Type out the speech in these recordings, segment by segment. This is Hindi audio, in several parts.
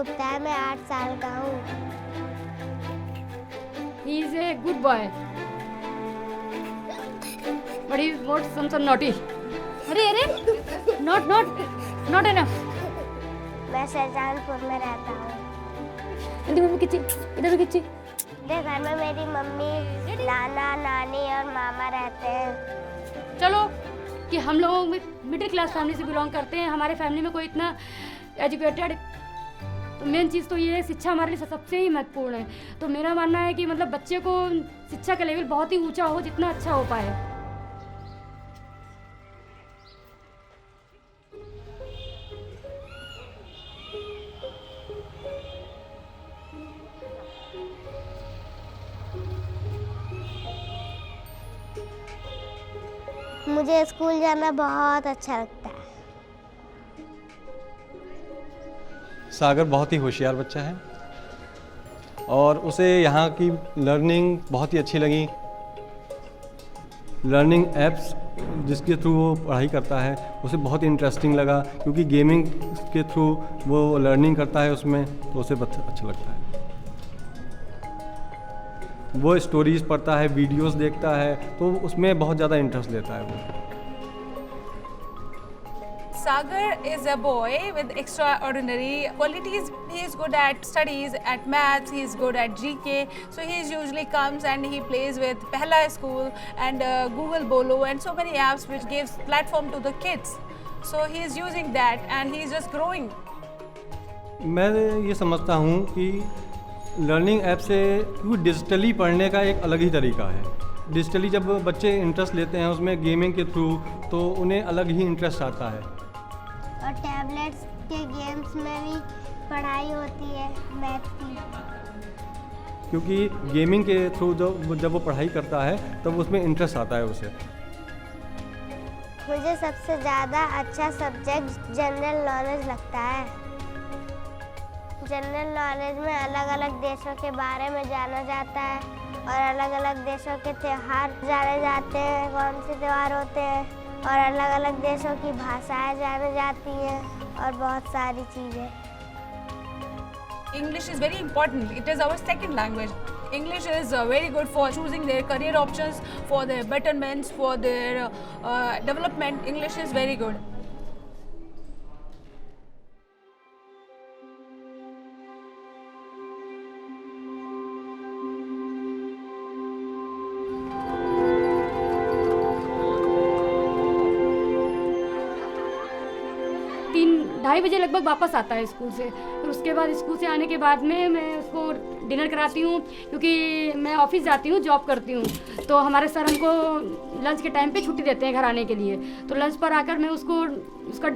गुप्ता है, मैं 8 साल का हूँ। He is a good boy, but he is not some naughty. अरे not enough. मैं शाहजहानपुर में रहता हूँ। इधर खिंची। मेरे घर में मेरी मम्मी, नाना, नानी और मामा रहते हैं। चलो कि हम लोग मिडिल क्लास फैमिली से बिलोंग करते हैं, हमारे फैमिली में कोई इतना एजुकेटेड, तो मेन चीज़ तो ये है, शिक्षा हमारे लिए सबसे ही महत्वपूर्ण है। तो मेरा मानना है कि मतलब बच्चे को शिक्षा का लेवल बहुत ही ऊंचा हो, जितना अच्छा हो पाए। मुझे स्कूल जाना बहुत अच्छा लगता है। सागर बहुत ही होशियार बच्चा है और उसे यहाँ की लर्निंग बहुत ही अच्छी लगी। लर्निंग ऐप्स जिसके थ्रू वो पढ़ाई करता है उसे बहुत इंटरेस्टिंग लगा, क्योंकि गेमिंग के थ्रू वो लर्निंग करता है उसमें, तो उसे अच्छा लगता है। वो स्टोरीज पढ़ता है, वीडियोस देखता है, तो उसमें बहुत ज़्यादा इंटरेस्ट लेता है वो। Sagar is a boy with extraordinary qualities. He is good at studies, at maths, he is good at GK. So he usually comes and he plays with Pehla School and Google Bolo and so many apps which gives platform to the kids. So he is using that and he is just growing. मैं ये समझता हूँ कि लर्निंग ऐप से, क्योंकि डिजिटली पढ़ने का एक अलग ही तरीका है। डिजिटली जब बच्चे इंटरेस्ट लेते हैं उसमें गेमिंग के थ्रू, तो उन्हें अलग ही इंटरेस्ट आता है। और टैबलेट्स के गेम्स में भी पढ़ाई होती है मैथ की, क्योंकि गेमिंग के थ्रू जब वो पढ़ाई करता है तब उसमें इंटरेस्ट आता है उसे। मुझे सबसे ज़्यादा अच्छा सब्जेक्ट जनरल नॉलेज लगता है। जनरल नॉलेज में अलग अलग देशों के बारे में जाना जाता है और अलग अलग देशों के त्यौहार जाने जाते हैं, कौन से त्यौहार होते हैं, और अलग अलग देशों की भाषाएं जाने जाती हैं और बहुत सारी चीज़ें। English is very important. It is our second language. English is very good for choosing their career options, for their betterments, for their development. English is very good. ढाई बजे लगभग वापस आता है स्कूल से। फिर उसके बाद स्कूल से आने के बाद में मैं उसको डिनर कराती हूँ, क्योंकि मैं ऑफिस जाती हूँ, जॉब करती हूँ, तो हमारे सर हमको लंच के टाइम पे छुट्टी देते हैं घर आने के लिए। तो लंच पर आकर मैं उसका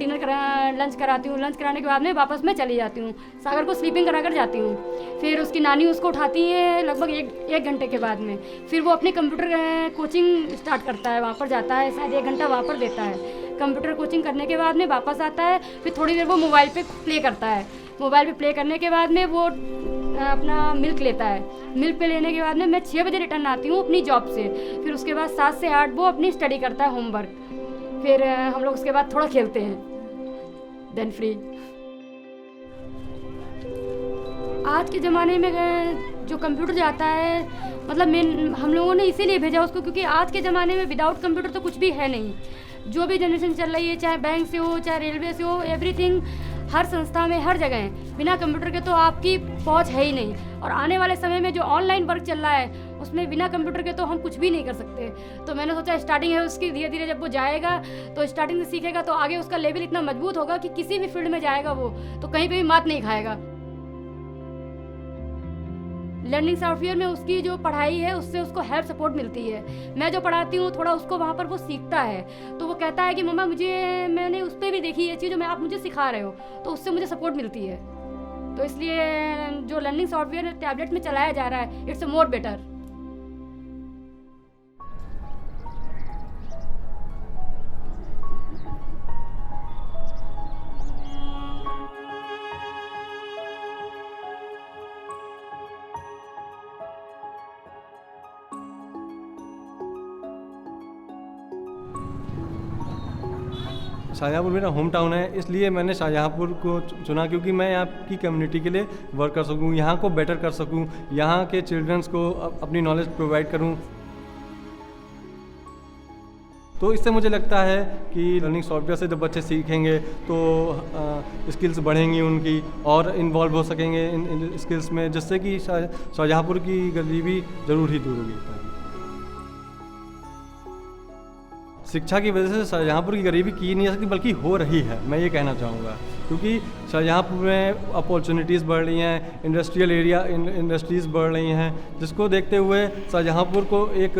लंच कराती हूँ। लंच कराने के बाद में वापस मैं चली जाती हूँ, सागर को स्लीपिंग करा कर जाती हूँ। फिर उसकी नानी उसको उठाती है लगभग एक घंटे के बाद में। फिर वो अपनी कंप्यूटर कोचिंग स्टार्ट करता है, वहाँ पर जाता है, शायद 1 घंटा वहाँ पर देता है। कंप्यूटर कोचिंग करने के बाद में वापस आता है, फिर थोड़ी देर वो मोबाइल पे प्ले करता है। मोबाइल पे प्ले करने के बाद में वो अपना मिल्क लेता है। मिल्क पे लेने के बाद में मैं 6 बजे रिटर्न आती हूँ अपनी जॉब से। फिर उसके बाद 7 से 8 वो अपनी स्टडी करता है, होमवर्क। फिर हम लोग उसके बाद थोड़ा खेलते हैं, देन फ्री। आज के ज़माने में जो कंप्यूटर जाता है, मतलब हम लोगों ने इसीलिए भेजा उसको, क्योंकि आज के ज़माने में विदाउट कंप्यूटर तो कुछ भी है नहीं। जो भी जनरेशन चल रही है, चाहे बैंक से हो, चाहे रेलवे से हो, एवरीथिंग, हर संस्था में, हर जगह है, बिना कंप्यूटर के तो आपकी पहुंच है ही नहीं। और आने वाले समय में जो ऑनलाइन वर्क चल रहा है, उसमें बिना कंप्यूटर के तो हम कुछ भी नहीं कर सकते। तो मैंने सोचा स्टार्टिंग है उसकी, धीरे धीरे जब वो जाएगा तो स्टार्टिंग से सीखेगा तो आगे उसका लेवल इतना मजबूत होगा कि किसी भी फील्ड में जाएगा वो तो कहीं पर भी मात नहीं खाएगा। लर्निंग सॉफ्टवेयर में उसकी जो पढ़ाई है उससे उसको हेल्प सपोर्ट मिलती है। मैं जो पढ़ाती हूँ थोड़ा उसको वहाँ पर वो सीखता है, तो वो कहता है कि मम्मा मैंने उस पर भी देखी ये चीज़ जो मैं आप मुझे सिखा रहे हो, तो उससे मुझे सपोर्ट मिलती है। तो इसलिए जो लर्निंग सॉफ्टवेयर टैबलेट में चलाया जा रहा है, इट्स मोर बेटर। शाहजहाँपुर मेरा होम टाउन है, इसलिए मैंने शाहजहाँपुर को चुना, क्योंकि मैं यहाँ की कम्युनिटी के लिए वर्क कर सकूँ, यहाँ को बेटर कर सकूँ, यहाँ के चिल्ड्रंस को अपनी नॉलेज प्रोवाइड करूँ। तो इससे मुझे लगता है कि लर्निंग सॉफ्टवेयर से जब बच्चे सीखेंगे तो स्किल्स बढ़ेंगी उनकी और इन्वॉल्व हो सकेंगे इन स्किल्स में, जिससे कि शाहजहाँपुर की गरीबी ज़रूर ही दूर होगी। शिक्षा की वजह से शाहजहाँपुर की गरीबी की नहीं जा सकती, बल्कि हो रही है, मैं ये कहना चाहूँगा, क्योंकि शाहजहाँपुर में अपॉर्चुनिटीज़ बढ़ रही हैं, इंडस्ट्रियल एरिया इंडस्ट्रीज़ बढ़ रही हैं, जिसको देखते हुए शाहजहाँपुर को एक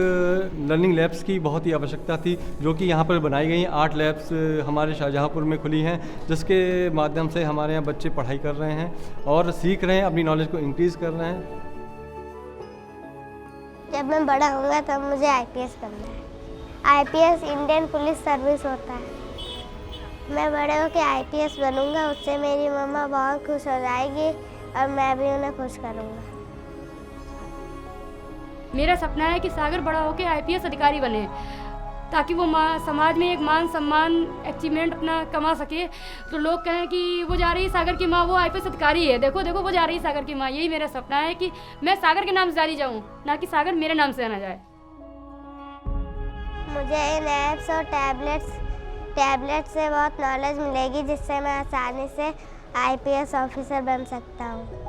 लर्निंग लैब्स की बहुत ही आवश्यकता थी, जो कि यहाँ पर बनाई गई 8 लैब्स हमारे शाहजहाँपुर में खुली हैं, जिसके माध्यम से हमारे यहाँ बच्चे पढ़ाई कर रहे हैं और सीख रहे हैं, अपनी नॉलेज को इंक्रीज़ कर रहे हैं। जब मैं बड़ा होऊंगा तब मुझे IPS बनना है। IPS इंडियन पुलिस सर्विस होता है। मैं बड़े होकर IPS बनूंगा, उससे मेरी मम्मा बहुत खुश हो जाएगी और मैं भी उन्हें खुश करूंगा। मेरा सपना है कि सागर बड़ा होकर IPS अधिकारी बने, ताकि वो समाज में एक मान सम्मान अचीवमेंट अपना कमा सके, तो लोग कहें कि वो जा रही है सागर की माँ, वो IPS अधिकारी है, देखो देखो वो जा रही है सागर की माँ। यही मेरा सपना है कि मैं सागर के नाम से जानी जाऊँ, ना कि सागर मेरे नाम से जाना जाए। मुझे इन ऐप्स और टैबलेट से बहुत नॉलेज मिलेगी, जिससे मैं आसानी से IPS ऑफिसर बन सकता हूँ।